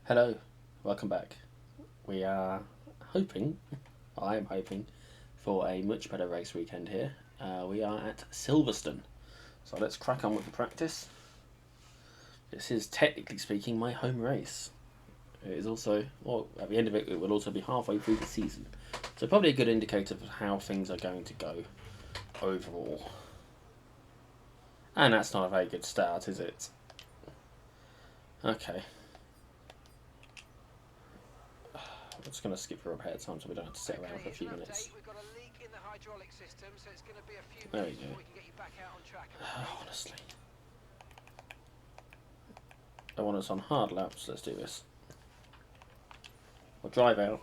Hello, welcome back. We are hoping, I am hoping, for a much better race weekend here. We are at Silverstone, so let's crack on with the practice. This is technically speaking my home race. It is also, well, at the end of it, it will also be halfway through the season. So probably a good indicator of how things are going to go overall. And that's not a very good start, is it? Okay. I'm just going to skip the repair time so we don't have to sit around for a few minutes. There we go. Honestly. I want us on hard laps, let's do this. We'll drive out.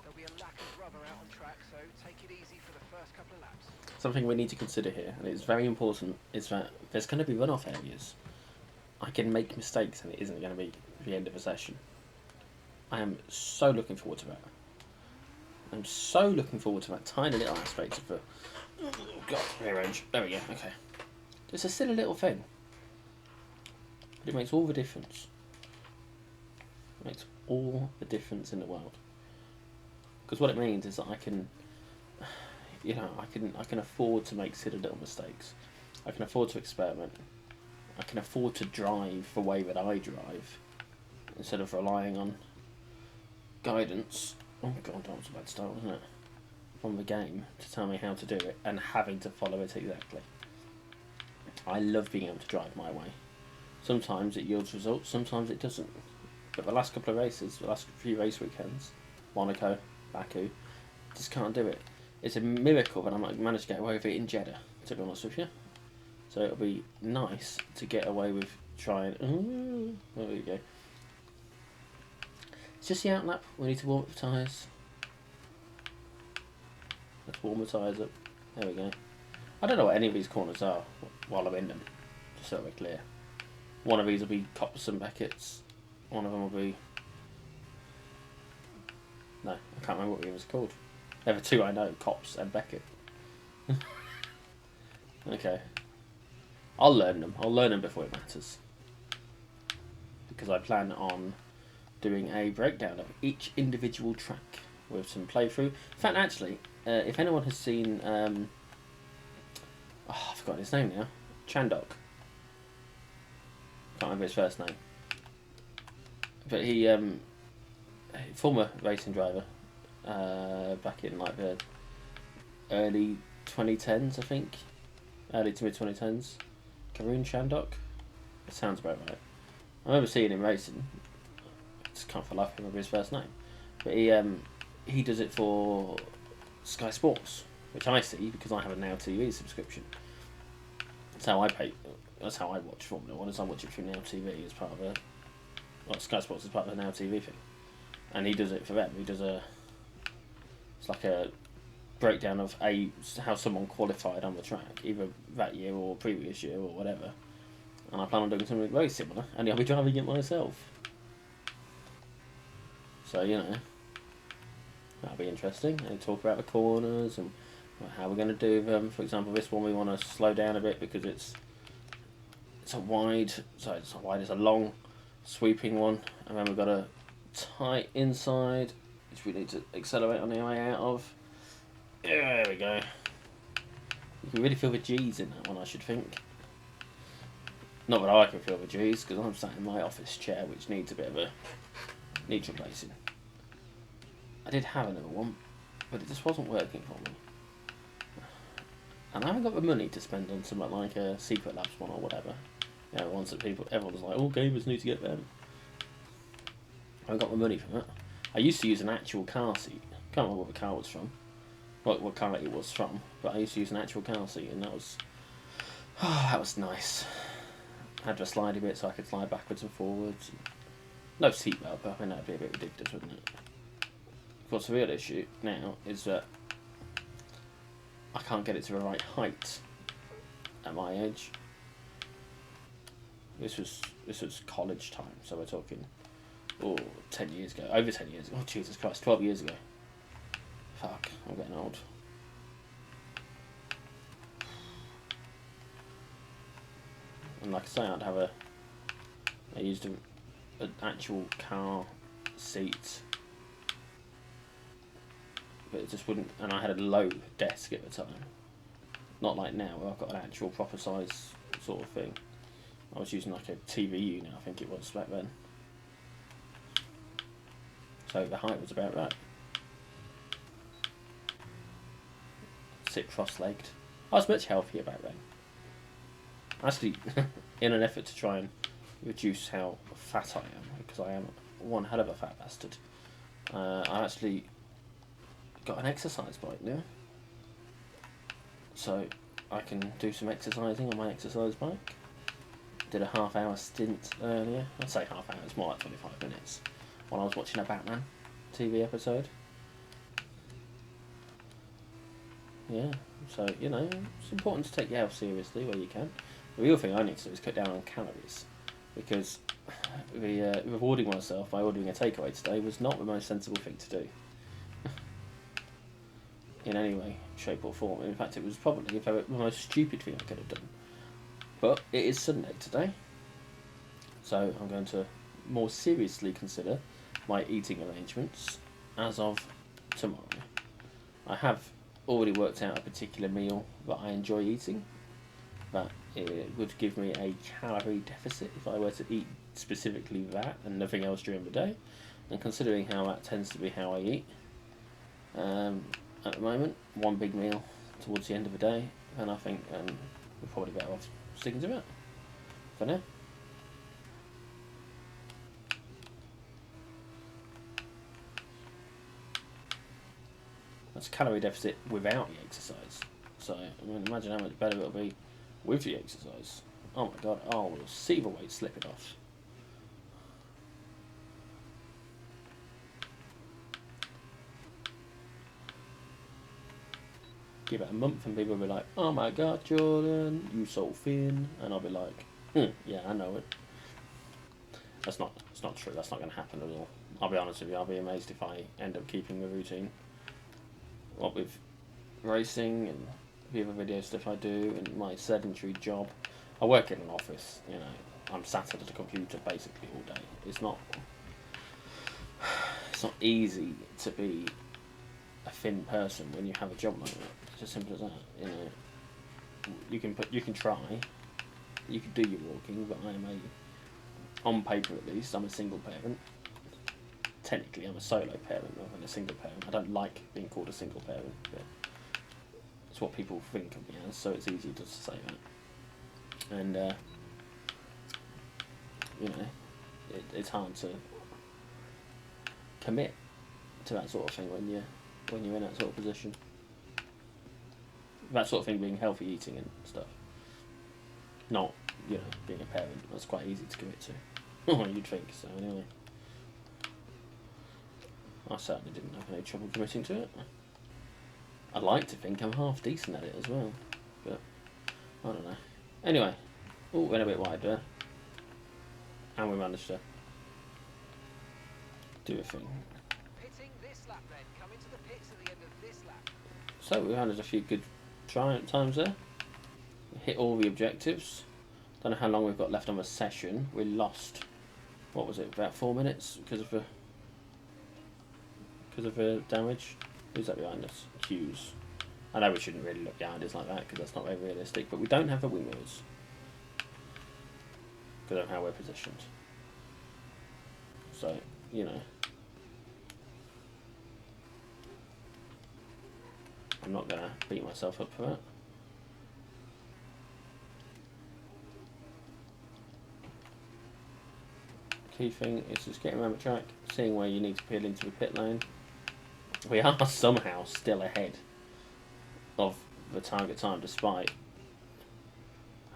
Something we need to consider here, and it's very important, is that there's going to be runoff areas. I can make mistakes and it isn't going to be the end of a session. I am so looking forward to that. I'm so looking forward to that tiny little aspect of the... Oh God, rearrange. There we go, okay. It's a silly little thing. But it makes all the difference. It makes all the difference in the world. Because what it means is that I can... I can afford to make silly little mistakes. I can afford to experiment. I can afford to drive the way that I drive. Instead of relying on guidance. Oh God, that was a bad start, wasn't it? From the game to tell me how to do it and having to follow it exactly. I love being able to drive my way. Sometimes it yields results, sometimes it doesn't. But the last couple of races, the last few race weekends, Monaco, Baku, just can't do it. It's a miracle that I might manage to get away with it in Jeddah, to be honest with you. So it'll be nice to get away with trying... there we go. It's just the outlap. We need to warm up the tyres. Let's warm the tyres up. There we go. I don't know what any of these corners are while I'm in them, just so we're clear. One of these will be Cops and Beckett's. One of them will be... No, I can't remember what it was called. There are two I know, Cops and Beckett. Okay. I'll learn them. I'll learn them before it matters. Because I plan on doing a breakdown of each individual track with some playthrough. In fact, actually, if anyone has seen... I've forgotten his name now. Chandok. Can't remember his first name. But he... former racing driver. Back in like the early 2010s, I think. Early to mid 2010s. Karun Chandok. It sounds about right. I remember seeing him racing. I just can't for life remember his first name. But he does it for Sky Sports, which I see because I have a Now TV subscription. That's how I pay. That's how I watch Formula One. Is I watch it through Now TV as part of a... Well, Sky Sports is part of a Now TV thing, and he does it for them. He does a... It's like a breakdown of how someone qualified on the track, either that year or previous year or whatever. And I plan on doing something very similar, and I'll be driving it myself. So, that'll be interesting. And talk about the corners and how we're going to do them. For example, this one we want to slow down a bit because it's a wide, sorry, it's not wide, it's a long sweeping one. And then we've got a tight inside, which we need to accelerate on the way out of. Yeah, there we go. You can really feel the G's in that one, I should think. Not that I can feel the G's, because I'm sat in my office chair, which needs a bit of a... needs replacing. I did have another one, but it just wasn't working for me. And I haven't got the money to spend on something like a Secret Labs one or whatever. Ones that everyone's like, oh, gamers need to get them. I haven't got the money for that. I used to use an actual car seat. Can't remember what the car was from. What car it was from, but I used to use an actual car seat, and that was nice. I had a slidey bit so I could slide backwards and forwards. No seatbelt, but I mean that'd be a bit ridiculous, wouldn't it? Of course, the real issue now is that I can't get it to the right height at my age. This was college time, so we're talking 10 years ago, over 10 years ago. Oh Jesus Christ, 12 years ago. Fuck, I'm getting old. And like I say, I used an actual car seat, but it just wouldn't. And I had a low desk at the time, not like now where I've got an actual proper size sort of thing. I was using like a TV unit, I think it was back then. So the height was about right. Sit cross-legged. I was much healthier back then. Actually, in an effort to try and reduce how fat I am, because I am one hell of a fat bastard, I actually got an exercise bike now. So I can do some exercising on my exercise bike. Did a half-hour stint earlier. I'd say half hour, it's more like 25 minutes. While I was watching a Batman TV episode. Yeah, so, you know, it's important to take your health seriously where you can. The real thing I need to do is cut down on calories. Because rewarding myself by ordering a takeaway today was not the most sensible thing to do. In any way, shape or form. In fact, it was probably the most stupid thing I could have done. But it is Sunday today. So I'm going to more seriously consider my eating arrangements as of tomorrow. I have already worked out a particular meal that I enjoy eating, that it would give me a calorie deficit if I were to eat specifically that and nothing else during the day. And considering how that tends to be how I eat at the moment, one big meal towards the end of the day, and I think we're probably better off sticking to it for now. That's a calorie deficit without the exercise. So, I mean, imagine how much better it'll be with the exercise. Oh my god, we'll see the weight slipping off. Give it a month and people will be like, oh my god, Jordan, you so thin. And I'll be like, yeah, I know it. It's not true, that's not going to happen at all. I'll be honest with you, I'll be amazed if I end up keeping the routine. What with racing and the other video stuff I do and my sedentary job. I work in an office, you know, I'm sat at a computer basically all day. It's not easy to be a thin person when you have a job like that. It's as simple as that, you know. You can try, you can do your walking, but I am on paper at least, I'm a single parent. Technically, I'm a solo parent rather than a single parent. I don't like being called a single parent, but it's what people think of me as, so it's easy to say that. And, you know, it's hard to commit to that sort of thing when you're in that sort of position. That sort of thing being healthy eating and stuff. Not, you know, being a parent. That's quite easy to commit to. You'd think so, anyway. I certainly didn't have any trouble committing to it. I'd like to think I'm half decent at it as well, but I don't know. Anyway, went a bit wide there, and we managed to do a thing. Pitting this lap then, coming to the pits at the end of this lap. So we had a few good times there. We hit all the objectives. Don't know how long we've got left on the session. We lost, what was it, about 4 minutes because of the damage. Who's that behind us? Hughes. I know we shouldn't really look behind us like that because that's not very realistic, but we don't have the wing mirrors because of how we're positioned. So, you know, I'm not going to beat myself up for that. Key thing is just getting around the track, seeing where you need to peel into the pit lane. We are somehow still ahead of the target time despite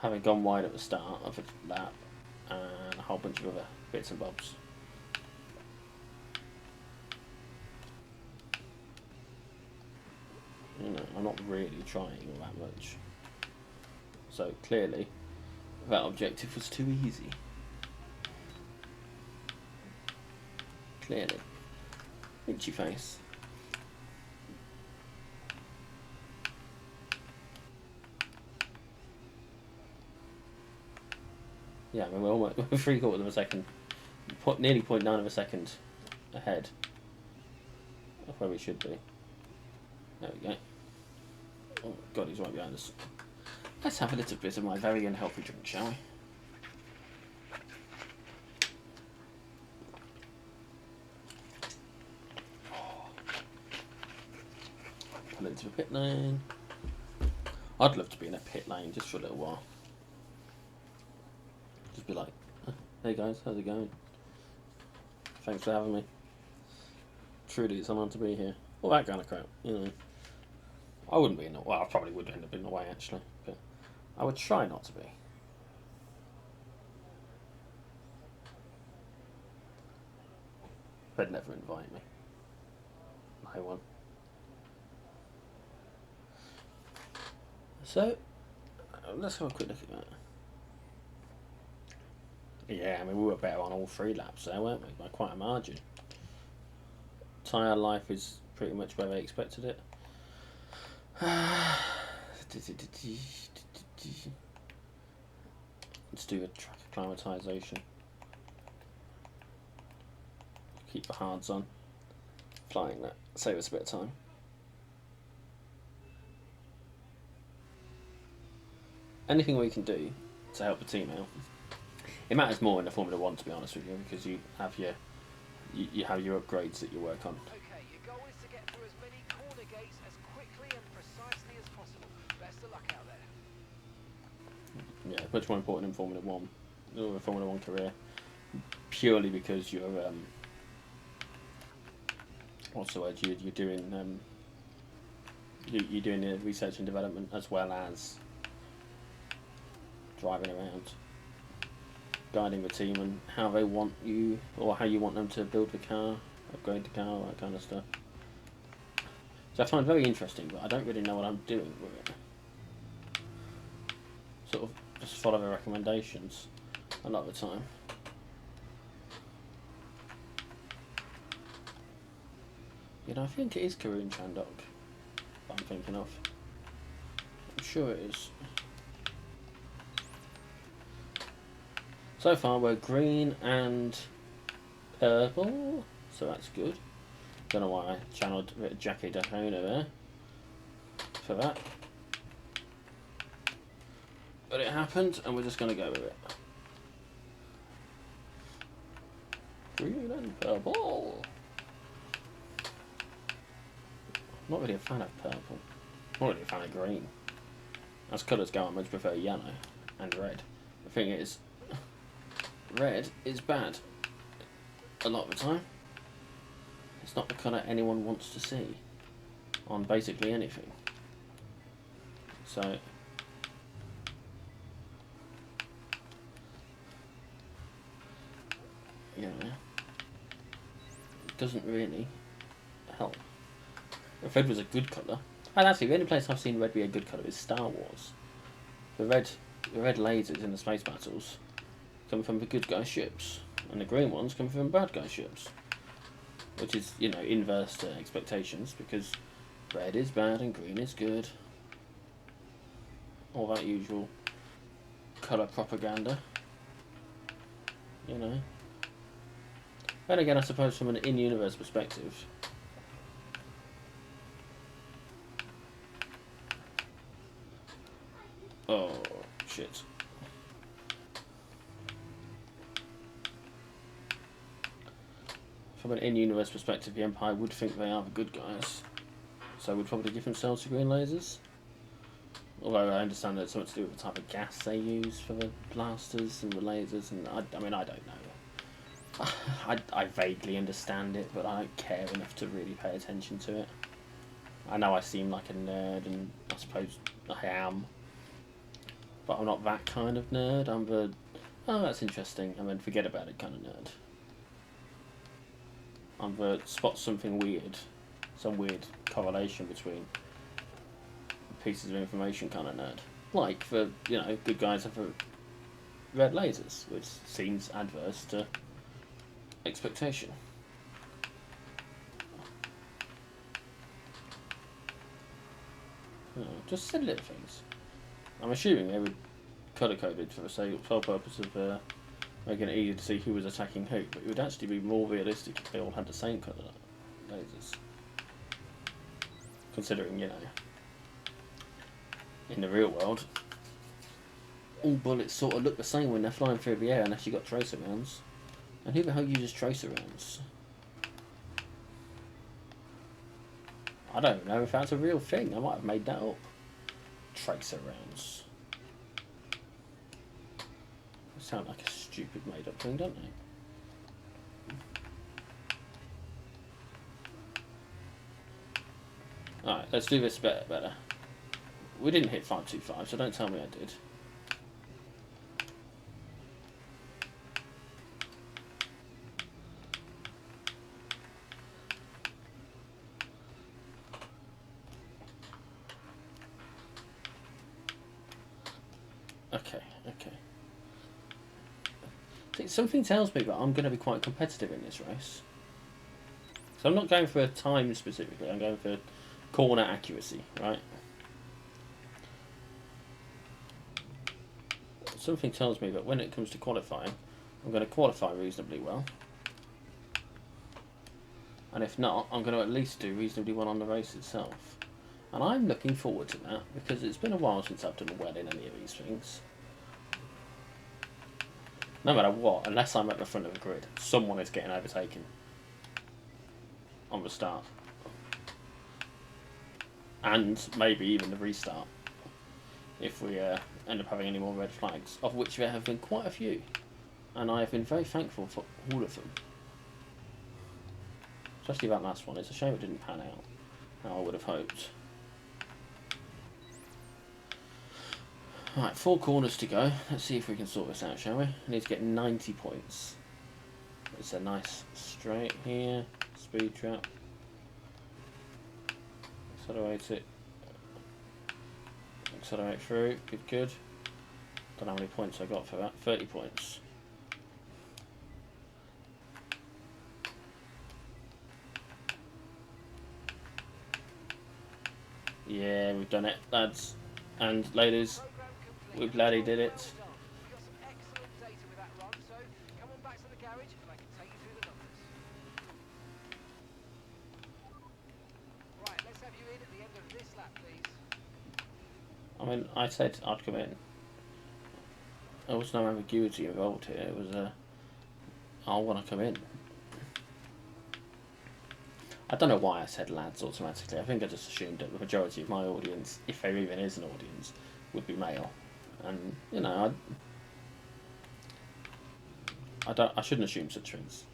having gone wide at the start of a lap and a whole bunch of other bits and bobs. You know, I'm not really trying all that much. So clearly that objective was too easy. Clearly. Itchy face. Yeah, I mean, we're 3/4 of a second, nearly 0.9 of a second ahead of where we should be. There we go. Oh god, he's right behind us. Let's have a little bit of my very unhealthy drink, shall we? Pull into a pit lane. I'd love to be in a pit lane just for a little while. Just be like, hey guys, how's it going? Thanks for having me. Truly, it's an honor to be here. All that kind of crap, you know. I wouldn't be in the well, I probably would end up in the way actually, but I would try not to be. They'd never invite me. No one. So, let's have a quick look at that. Yeah, I mean, we were better on all 3 laps there, weren't we? By quite a margin. Tyre life is pretty much where they expected it. Let's do a track acclimatisation. Keep the hards on. Flying that. Save us a bit of time. Anything we can do to help the team out. It matters more in the Formula 1, to be honest with you, because you have your upgrades that you work on. Okay, your goal is to get through as many corner gates as quickly and precisely as possible. Best of luck out there. Yeah, much more important in Formula 1, or a Formula 1 career, purely because you're what's the word? You're doing you're doing the research and development as well as driving around, guiding the team and how they want you, or how you want them to build the car, upgrade the car, all that kind of stuff. So I find it very interesting, but I don't really know what I'm doing with it. Sort of just follow the recommendations a lot of the time. You know, I think it is Karun Chandok that I'm thinking of. I'm sure it is. So far we're green and purple, so that's good. Don't know why I channeled a bit of Jackie Dahona there for that. But it happened and we're just going to go with it. Green and purple. I'm not really a fan of purple. I'm not really a fan of green. As colours go, I much prefer yellow and red. The thing is, red is bad a lot of the time. It's not the colour anyone wants to see on basically anything. So yeah, it doesn't really help. If red was a good colour, and actually the only place I've seen red be a good colour is Star Wars. The red lasers in the space battles come from the good guy ships, and the green ones come from bad guy ships, which is, you know, inverse to expectations, because red is bad and green is good. All that usual colour propaganda, you know. Then again, I suppose from an in-universe perspective, oh shit. From an in-universe perspective, the Empire would think they are the good guys, so would probably give themselves to green lasers. Although I understand that it's something to do with the type of gas they use for the blasters and the lasers, and I mean, I don't know. I vaguely understand it, but I don't care enough to really pay attention to it. I know I seem like a nerd, and I suppose I am, but I'm not that kind of nerd. I'm the, oh, that's interesting, and then forget about it kind of nerd. I'm the spot something weird, some weird correlation between pieces of information kind of nerd. Like the, you know, good guys have red lasers, which seems adverse to expectation. You know, just silly little things. I'm assuming they were colour coded for the sole purpose of making it easier to see who was attacking who. But it would actually be more realistic if they all had the same colour lasers. Considering, you know, in the real world, all bullets sort of look the same when they're flying through the air unless you've got tracer rounds. And who the hell uses tracer rounds? I don't know if that's a real thing. I might have made that up. Tracer rounds. They sound like a stupid made up thing, don't they? Alright, let's do this better. We didn't hit 525, so don't tell me I did. Okay. See, something tells me that I'm going to be quite competitive in this race. So I'm not going for a time specifically, I'm going for corner accuracy, right? Something tells me that when it comes to qualifying, I'm going to qualify reasonably well. And if not, I'm going to at least do reasonably well on the race itself. And I'm looking forward to that, because it's been a while since I've done well in any of these things. No matter what, unless I'm at the front of the grid, someone is getting overtaken on the start. And maybe even the restart, if we end up having any more red flags, of which there have been quite a few. And I have been very thankful for all of them. Especially that last one. It's a shame it didn't pan out how I would have hoped. Right, 4 corners to go. Let's see if we can sort this out, shall we? I need to get 90 points. It's a nice straight here. Speed trap. Accelerate it. Accelerate through. Good. Don't know how many points I got for that. 30 points. Yeah, we've done it, lads and ladies. We bloody did it. We've got some excellent data with that run, so come on back to the garage and I can take you through the numbers. Right, let's have you in at the end of this lap, please. I mean, I said I'd come in. There was no ambiguity involved here. It was I want to come in. I don't know why I said lads automatically. I think I just assumed that the majority of my audience, if there even is an audience, would be male. And you know, I shouldn't assume such things.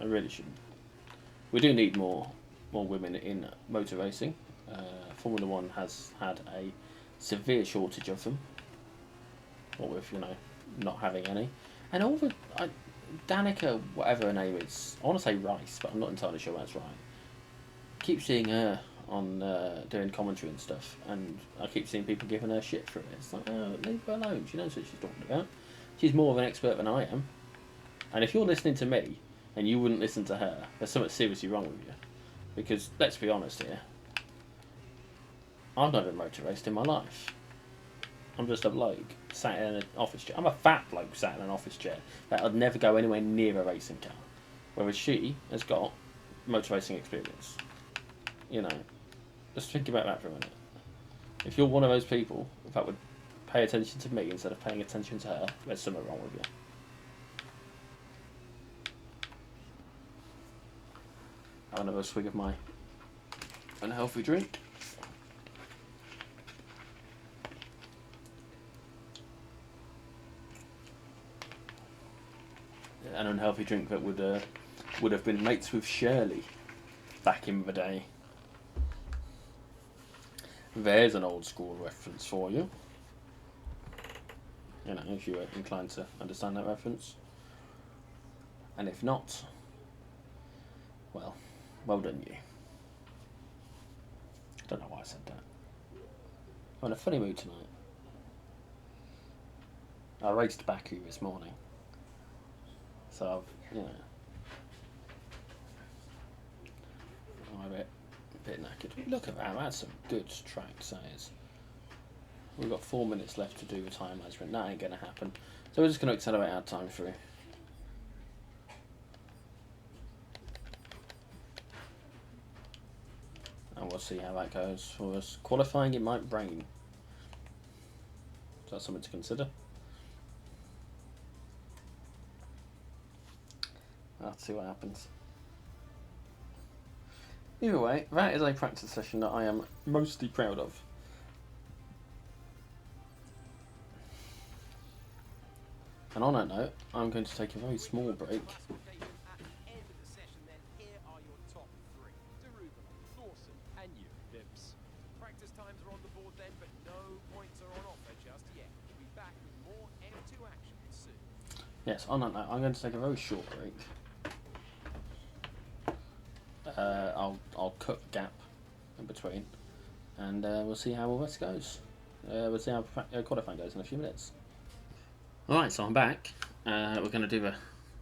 I really shouldn't. We do need more women in motor racing. Formula One has had a severe shortage of them. What with, you know, not having any, and all the Danica, whatever her name is, I want to say Rice, but I'm not entirely sure that's right. I keep seeing her on doing commentary and stuff, and I keep seeing people giving her shit for it. It's like, oh, leave her alone. She knows what she's talking about. She's more of an expert than I am. And if you're listening to me and you wouldn't listen to her, there's something seriously wrong with you. Because let's be honest here, I've never motor raced in my life. I'm just a bloke sat in an office chair. I'm a fat bloke sat in an office chair that I'd never go anywhere near a racing car. Whereas she has got motor racing experience. You know, just think about that for a minute. If you're one of those people that would pay attention to me instead of paying attention to her, there's something wrong with you. Have another swig of my unhealthy drink. An unhealthy drink that would have been mates with Shirley back in the day. There's an old school reference for you. You know, if you were inclined to understand that reference. And if not, well done you. I don't know why I said that. I'm in a funny mood tonight. I raced Baku this morning. So I've, you know, I'm a bit knackered. Look at that, that's some good track, that is. We've got 4 minutes left to do the time management. That ain't going to happen. So we're just going to accelerate our time through. And we'll see how that goes for us. Qualifying, it might rain. So that's something to consider. Let's see what happens. Either way, that is a practice session that I am mostly proud of. And on that note, I'm going to take a very small break. Practice times are on the board then, but no points are on offer just yet. We'll be back with more F2 action soon. Yes, on that note, I'm going to take a very short break. I'll cut gap in between, and we'll see how all this goes. We'll see how qualifying goes in a few minutes. Alright, so I'm back. We're going to do the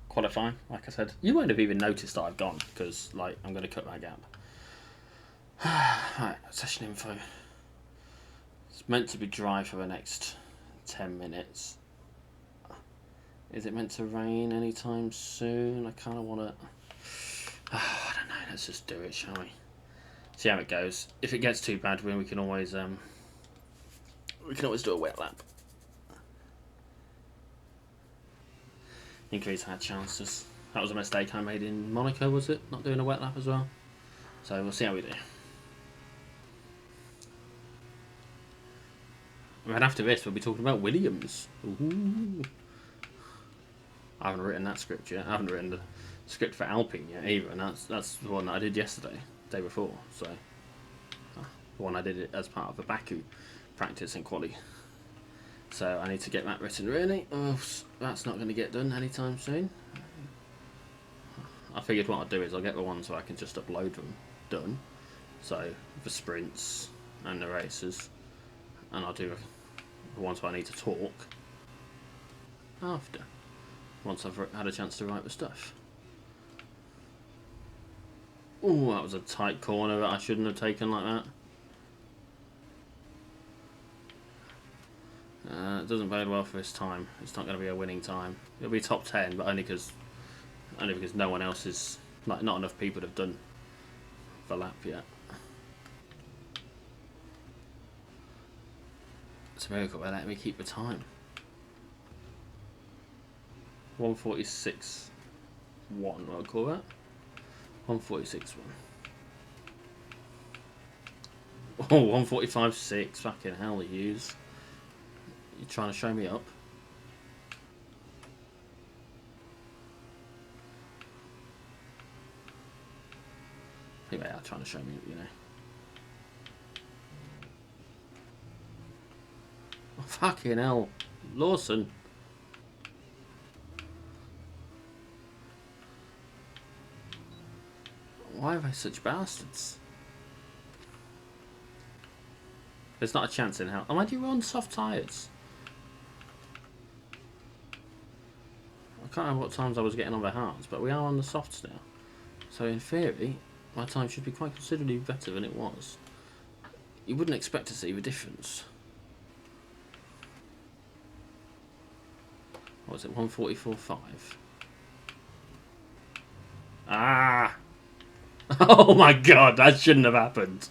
qualifying. Like I said, you won't have even noticed that I've gone, because like I'm going to cut that gap. Right, session info. It's meant to be dry for the next 10 minutes. Is it meant to rain anytime soon? I kind of want to... I don't know, let's just do it, shall we? See how it goes. If it gets too bad, then we can always do a wet lap. Increase our chances. That was a mistake I made in Monaco, was it? Not doing a wet lap as well. So we'll see how we do. And then after this, we'll be talking about Williams. Ooh. I haven't written that script yet. I haven't written the script for Alpine yet either, and that's the one that I did yesterday, day before. So the one I did it as part of the Baku practice and quali. So I need to get that written really. Oh, that's not going to get done anytime soon. I figured what I'll do is I'll get the ones where I can just upload them done. So the sprints and the races, and I'll do the ones where I need to talk after, once I've had a chance to write the stuff. Oh, that was a tight corner that I shouldn't have taken like that. It doesn't bode well for this time. It's not going to be a winning time. It'll be top 10, but only because no one else is, like, not enough people have done the lap yet. It's a miracle they let me keep the time. 1:46.1, what I'll call that. 1:46.1. Oh, 1:45.6. Fucking hell, Hughes. You trying to show me up? I think they are trying to show me up, you know. Oh, fucking hell. Lawson. Why are they such bastards? There's not a chance in hell. Oh, why do you run soft tyres? I can't remember what times I was getting on the hards, but we are on the softs now. So in theory, my time should be quite considerably better than it was. You wouldn't expect to see the difference. What was it, 1:44.5? Ah! Oh my god, that shouldn't have happened.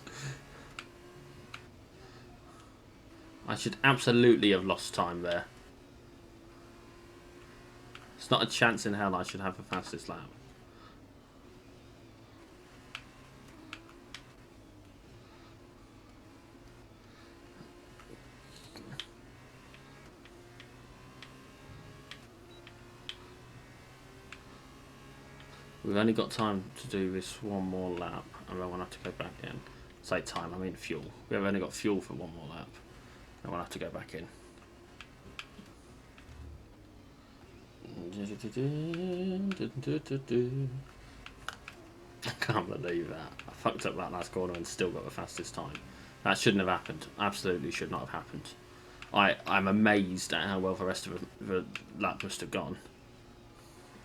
I should absolutely have lost time there. It's not a chance in hell I should have the fastest lap. We've only got time to do this one more lap, and then we'll have to go back in. Say time, I mean fuel. We've only got fuel for one more lap, and we'll have to go back in. I can't believe that. I fucked up that last corner and still got the fastest time. That shouldn't have happened. Absolutely should not have happened. I'm amazed at how well the rest of the lap must have gone.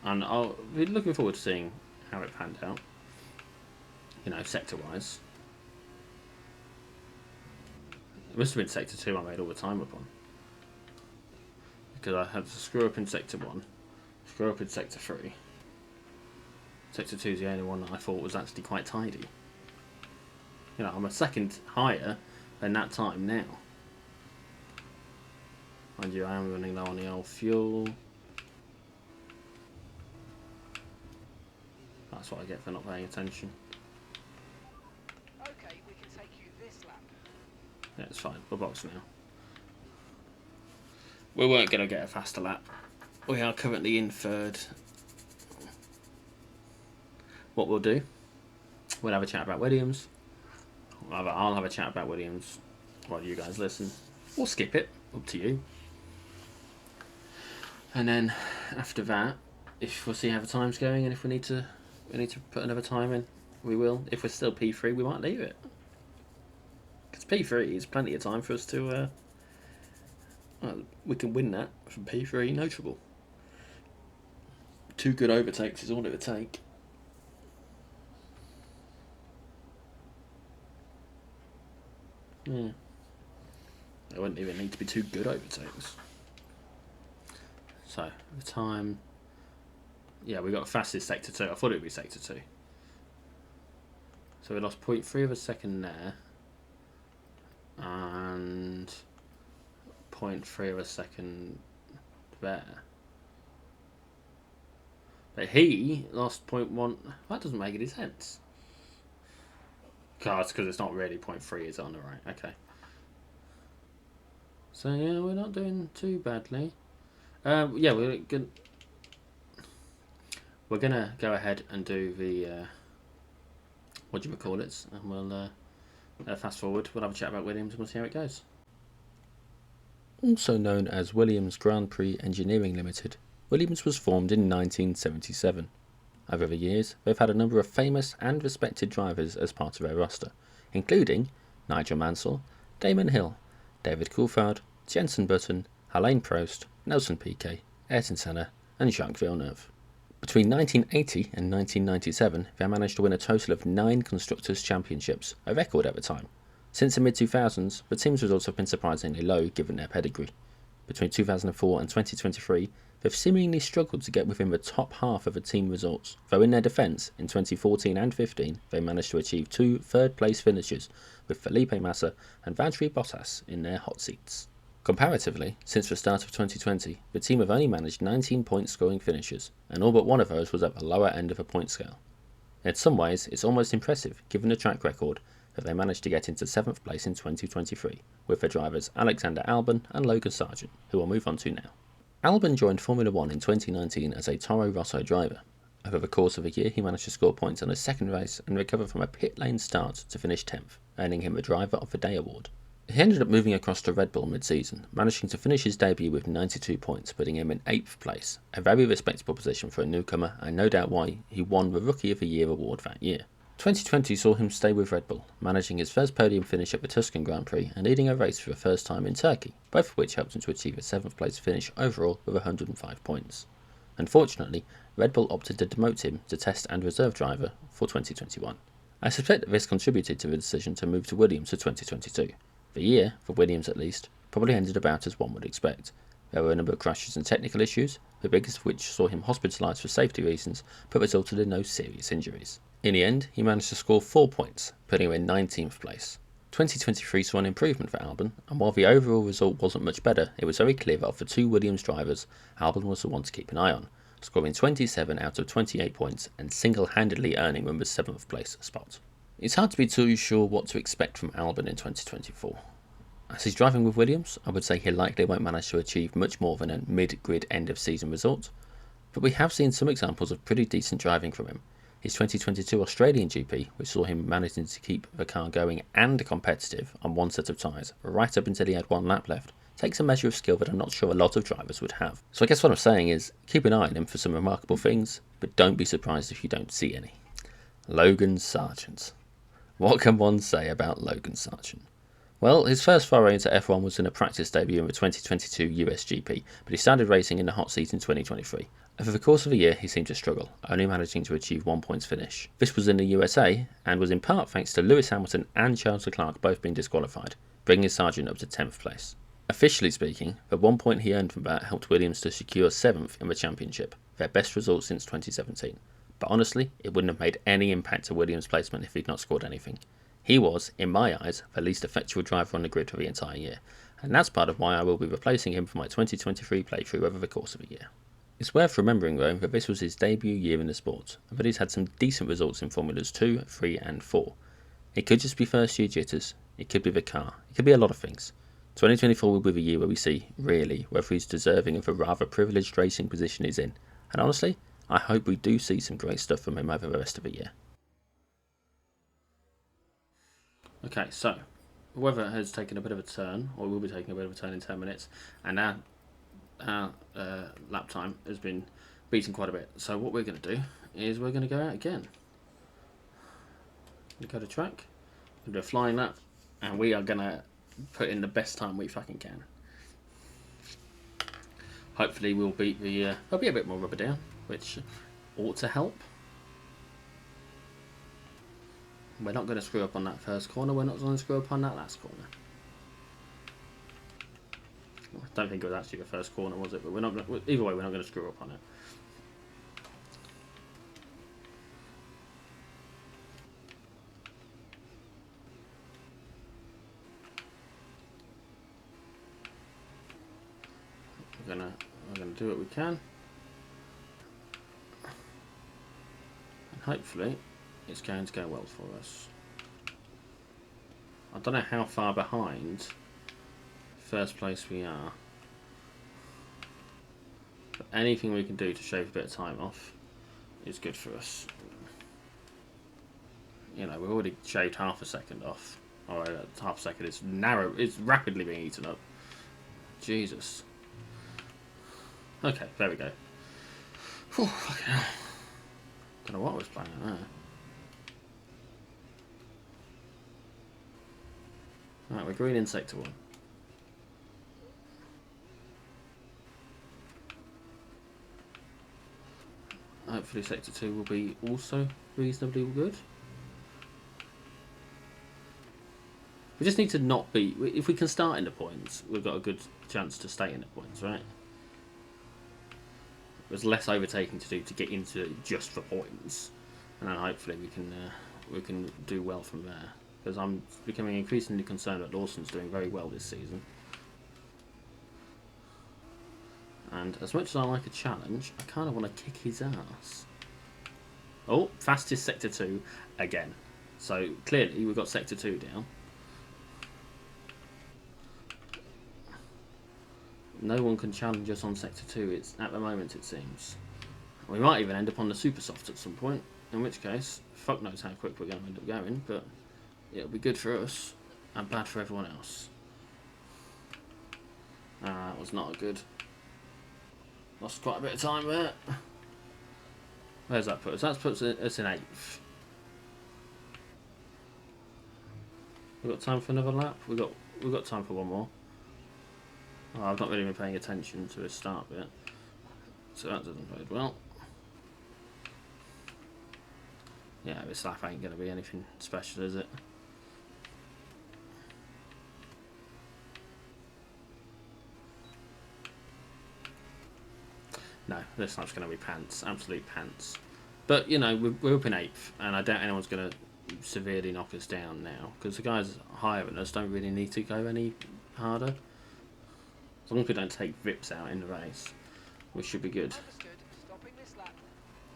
And I'll be looking forward to seeing how it panned out. You know, sector-wise. It must have been Sector 2 I made all the time up on. Because I had to screw up in Sector 1, screw up in Sector 3. Sector 2 is the only one that I thought was actually quite tidy. You know, I'm a second higher than that time now. Mind you, I am running low on the old fuel. That's what I get for not paying attention. Okay, we can take you this lap. Yeah, it's fine. We're boxed now. We weren't going to get a faster lap. We are currently in third. What we'll do, we'll have a chat about Williams. I'll have a chat about Williams while you guys listen. Or skip it, up to you. And then after that, if we'll see how the time's going, and if we need to put another time in, we will. If we're still P3, we might leave it. Because P3 is plenty of time for us to. We can win that from P3, no trouble. 2 good overtakes is all it would take. Yeah. There wouldn't even need to be 2 good overtakes. So, the time... Yeah, we got fastest Sector 2. I thought it would be Sector 2. So we lost 0.3 of a second there. And 0.3 of a second there. But he lost 0.1... That doesn't make any sense. Because it's not really 0.3, is on the right. Okay. So yeah, we're not doing too badly. Yeah, we're gonna go ahead and do the what do you call it? And we'll fast forward. We'll have a chat about Williams and we'll see how it goes. Also known as Williams Grand Prix Engineering Limited, Williams was formed in 1977. Over the years, they've had a number of famous and respected drivers as part of their roster, including Nigel Mansell, Damon Hill, David Coulthard, Jenson Button, Alain Prost, Nelson Piquet, Ayrton Senna, and Jacques Villeneuve. Between 1980 and 1997, they managed to win a total of 9 Constructors' Championships, a record at the time. Since the mid-2000s, the team's results have been surprisingly low given their pedigree. Between 2004 and 2023, they've seemingly struggled to get within the top half of the team results, though in their defence, in 2014 and 15, they managed to achieve 2 third-place finishes, with Felipe Massa and Valtteri Bottas in their hot seats. Comparatively, since the start of 2020, the team have only managed 19 point-scoring finishes, and all but one of those was at the lower end of the point scale. In some ways, it's almost impressive, given the track record, that they managed to get into 7th place in 2023, with their drivers Alexander Albon and Logan Sargent, who we'll move on to now. Albon joined Formula 1 in 2019 as a Toro Rosso driver. Over the course of a year, he managed to score points on his second race and recover from a pit lane start to finish 10th, earning him the Driver of the Day award. He ended up moving across to Red Bull mid-season, managing to finish his debut with 92 points, putting him in 8th place, a very respectable position for a newcomer and no doubt why he won the Rookie of the Year award that year. 2020 saw him stay with Red Bull, managing his first podium finish at the Tuscan Grand Prix and leading a race for the first time in Turkey, both of which helped him to achieve a 7th place finish overall with 105 points. Unfortunately, Red Bull opted to demote him to test and reserve driver for 2021. I suspect that this contributed to the decision to move to Williams for 2022. The year, for Williams at least, probably ended about as one would expect. There were a number of crashes and technical issues, the biggest of which saw him hospitalised for safety reasons, but resulted in no serious injuries. In the end, he managed to score 4 points, putting him in 19th place. 2023 saw an improvement for Albon, and while the overall result wasn't much better, it was very clear that of the 2 Williams drivers, Albon was the one to keep an eye on, scoring 27 out of 28 points and single-handedly earning them the 7th place spot. It's hard to be too sure what to expect from Albon in 2024. As he's driving with Williams, I would say he likely won't manage to achieve much more than a mid-grid end-of-season result, but we have seen some examples of pretty decent driving from him. His 2022 Australian GP, which saw him managing to keep the car going and competitive on one set of tyres right up until he had 1 lap left, takes a measure of skill that I'm not sure a lot of drivers would have. So I guess what I'm saying is, keep an eye on him for some remarkable things, but don't be surprised if you don't see any. Logan Sargent. What can one say about Logan Sargent? Well, his first foray into F1 was in a practice debut in the 2022 US GP, but he started racing in the hot seat in 2023. Over the course of a year, he seemed to struggle, only managing to achieve 1 points finish. This was in the USA, and was in part thanks to Lewis Hamilton and Charles Leclerc both being disqualified. bringing Sargent up to 10th place. Officially speaking, the 1 point he earned from that helped Williams to secure 7th in the championship, their best result since 2017. But honestly, it wouldn't have made any impact to Williams' placement if he'd not scored anything. He was, in my eyes, the least effectual driver on the grid for the entire year, and that's part of why I will be replacing him for my 2023 playthrough over the course of the year. It's worth remembering though that this was his debut year in the sport, and that he's had some decent results in Formulas 2, 3 and 4. It could just be first year jitters, it could be the car, it could be a lot of things. 2024 will be the year where we see, really, whether he's deserving of the rather privileged racing position he's in, and honestly, I hope we do see some great stuff from him over the rest of the year. Okay, so the weather has taken a bit of a turn, or will be taking a bit of a turn in 10 minutes, and our lap time has been beaten quite a bit. So what we're going to do is we're going to go out again. We go to track, we'll do a flying lap, and we are going to put in the best time we fucking can. Hopefully we'll beat the... there'll be a bit more rubber down, which ought to help. We're not going to screw up on that first corner, we're not going to screw up on that last corner. I don't think it was actually the first corner, was it? But we're not going to, either way, we're not going to screw up on it. We're gonna do what we can, and hopefully it's going to go well for us. I don't know how far behind first place we are, but anything we can do to shave a bit of time off is good for us. You know, we've already shaved half a second off. Alright, half a second is narrow, it's rapidly being eaten up. Jesus. Okay, there we go. Whew, fucking hell. Don't know what I was playing there. Alright, we're green in sector 1. Hopefully sector 2 will be also reasonably good. We just need to not be... If we can start in the points, we've got a good chance to stay in the points, right? There's less overtaking to do to get into it just for points, and then hopefully we can do well from there. Because I'm becoming increasingly concerned that Lawson's doing very well this season. And as much as I like a challenge, I kind of want to kick his ass. Oh, fastest sector 2 again. So clearly we've got sector 2 down. No one can challenge us on sector 2 it's, at the moment, it seems. We might even end up on the super soft at some point, in which case, fuck knows how quick we're going to end up going, but it'll be good for us and bad for everyone else. That was not a good... Lost quite a bit of time there. Where's that put us? That puts us in 8th. We've got time for another lap? We've got time for one more. Oh, I've not really been paying attention to the start bit, so that doesn't bode well. Yeah, this lap ain't going to be anything special, is it? No, this lap's going to be pants, absolute pants. But, you know, we're up in 8th, and I doubt anyone's going to severely knock us down now, because the guys higher than us don't really need to go any harder. As long as we don't take Vips out in the race, we should be good.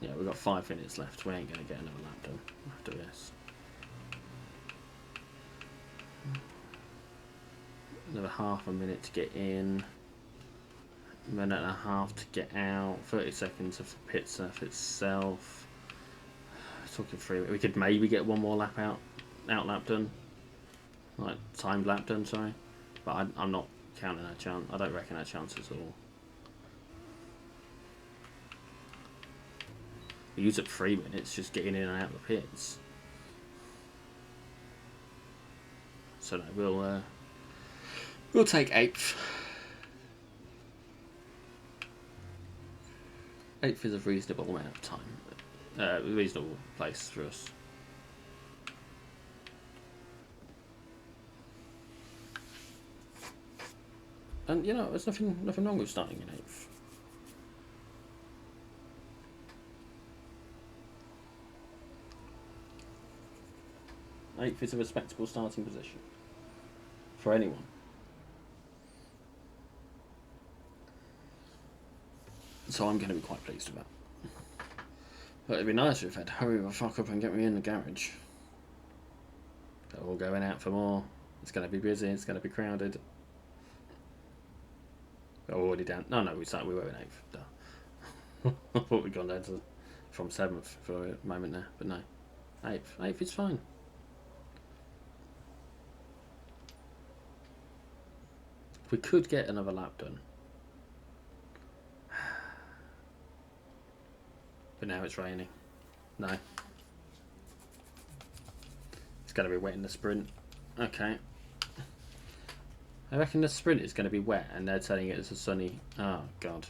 Yeah, we've got 5 minutes left. We ain't going to get another lap done after this. Another half a minute to get in. A minute and a half to get out. 30 seconds of the pit surf itself. Talking 3 minutes. We could maybe get one more lap out lap done. Like, timed lap done, sorry. But I'm not counting our chance. I don't reckon our chances at all. We use up 3 minutes just getting in and out of the pits. So no, we'll take 8th. 8th is a reasonable amount of time. Reasonable place for us. And you know, there's nothing wrong with starting in 8th. Eighth is a respectable starting position for anyone. So I'm going to be quite pleased with that. But it'd be nicer if they'd hurry the fuck up and get me in the garage. They're all going out for more. It's going to be busy. It's going to be crowded. We're already down. No, we were in 8th. Duh. I thought we'd gone down from 7th for a moment there, but no. 8th. 8th is fine. We could get another lap done. But now it's raining. No. It's going to be wet in the sprint. Okay. I reckon the sprint is going to be wet and they're telling it it's a sunny... Oh, God.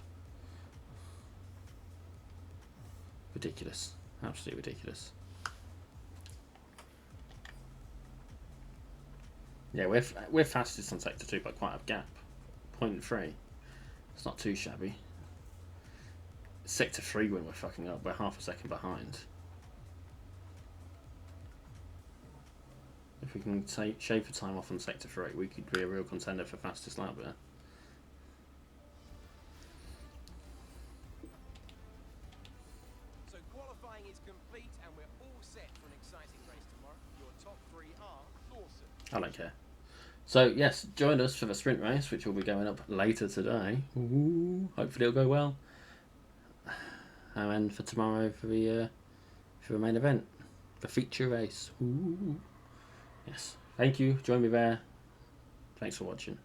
Ridiculous. Absolutely ridiculous. Yeah, we're fastest on Sector 2 by quite a gap. 0.3. It's not too shabby. Sector 3 when we're fucking up, we're half a second behind. If we can shave the time off on Sector 3, we could be a real contender for fastest lap there. So qualifying is complete and we're all set for an exciting race tomorrow. Your top 3 are Lawson. I don't care. So yes, join us for the sprint race, which will be going up later today. Ooh, hopefully it'll go well. And for tomorrow for the main event, the feature race. Ooh. Yes, thank you. Join me there. Thanks for watching.